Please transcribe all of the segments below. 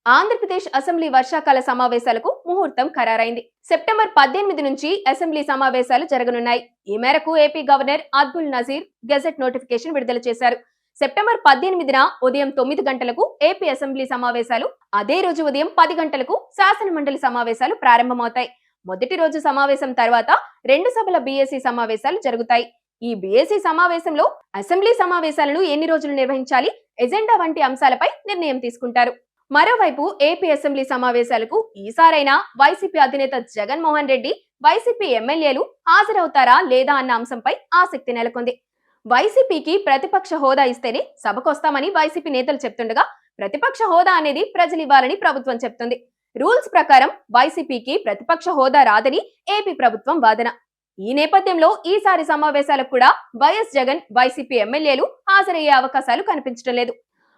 Andhra Pradesh assembly వర్షాకాల సమావేశాలకు ముహూర్తం ఖరారైంది. సెప్టెంబర్ 18 నుంచి అసెంబ్లీ సమావేశాలు జరగనున్నాయి. ఈ మేరకు AP governor Abdul Nazeer gazette notification విడుదల చేశారు. సెప్టెంబర్ 18న ఉదయం 9 గంటలకు ఏపీ అసెంబ్లీ సమావేశాలు, అదే రోజు ఉదయం 10 గంటలకు శాసన మండలి సమావేశాలు ప్రారంభమవుతాయి. మొదటి రోజు సమావేశం తర్వాత 2 సభల బీఏసీ సమావేశాలు జరుగుతాయి. ఈ బీఏసీ సమావేశంలో అసెంబ్లీ సమావేశాలను ఎన్ని రోజులు నిర్వహించాలి, ఎజెండా వంటి అంశాలపై నిర్ణయం తీసుకుంటారు. మరోవైపు ఏపీ అసెంబ్లీ సమావేశాలకు ఈసారైనా వైసీపీ అధినేత జగన్మోహన్ రెడ్డి, వైసీపీ ఎమ్మెల్యేలు హాజరవుతారా లేదా అన్న అంశంపై ఆసక్తి నెలకొంది. వైసీపీకి ప్రతిపక్ష హోదా ఇస్తేనే సభకొస్తామని వైసీపీ నేతలు చెప్తుండగా, ప్రతిపక్ష హోదా అనేది ప్రజలు ఇవ్వాలని ప్రభుత్వం చెప్తుంది. రూల్స్ ప్రకారం వైసీపీకి ప్రతిపక్ష హోదా రాదని ఏపీ ప్రభుత్వం వాదన. ఈ నేపథ్యంలో ఈసారి సమావేశాలకు కూడా వైఎస్ జగన్, వైసీపీ ఎమ్మెల్యేలు హాజరయ్యే అవకాశాలు కనిపించడం లేదు.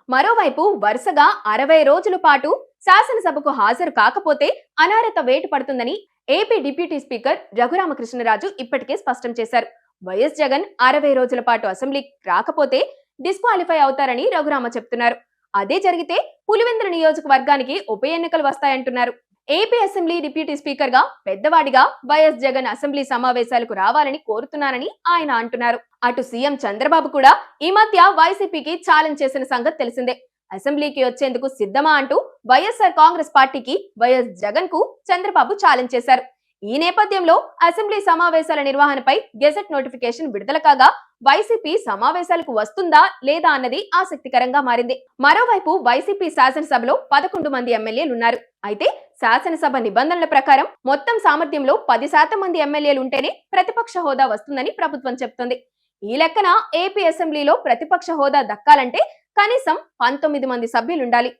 మరోవైపు వరుసగా 60 రోజుల పాటు శాసనసభకు హాజరు కాకపోతే అనర్హత వేటు పడుతుందని ఏపీ డిప్యూటీ స్పీకర్ రఘురామకృష్ణరాజు ఇప్పటికే స్పష్టం చేశారు. వైఎస్ జగన్ 60 రోజుల పాటు అసెంబ్లీకి రాకపోతే డిస్క్వాలిఫై అవుతారని రఘురామ చెప్తున్నారు. అదే జరిగితే పులివెందుల నియోజకవర్గానికి ఉప ఎన్నికలు వస్తాయంటున్నారు. ఏపీ అసెంబ్లీ డిప్యూటీ స్పీకర్ గా పెద్దవాడిగా వైఎస్ జగన్ అసెంబ్లీ సమావేశాలకు రావాలని కోరుతున్నారని ఆయన అంటున్నారు. అటు సీఎం చంద్రబాబు కూడా ఈ మధ్య వైసీపీకి ఛాలెంజ్ చేసిన సంగతి తెలిసిందే. అసెంబ్లీకి వచ్చేందుకు సిద్ధమా అంటూ వైఎస్ఆర్ కాంగ్రెస్ పార్టీకి వైఎస్ జగన్ కు చంద్రబాబు ఛాలెంజ్ చేశారు. ఈ నేపథ్యంలో అసెంబ్లీ సమావేశాల నిర్వహణపై గెజెట్ నోటిఫికేషన్ విడుదల కాగా వైసీపీ సమావేశాలకు వస్తుందా లేదా అన్నది ఆసక్తికరంగా మారింది. మరోవైపు వైసీపీ శాసనసభలో 11 మంది ఎమ్మెల్యేలున్నారు. అయితే శాసనసభ నిబంధనల ప్రకారం మొత్తం సామర్థ్యంలో 10% మంది ఎమ్మెల్యేలు ఉంటేనే ప్రతిపక్ష హోదా వస్తుందని ప్రభుత్వం చెప్తోంది. ఈ లెక్కన ఏపీ అసెంబ్లీలో ప్రతిపక్ష హోదా దక్కాలంటే కనీసం 19 మంది సభ్యులుండాలి.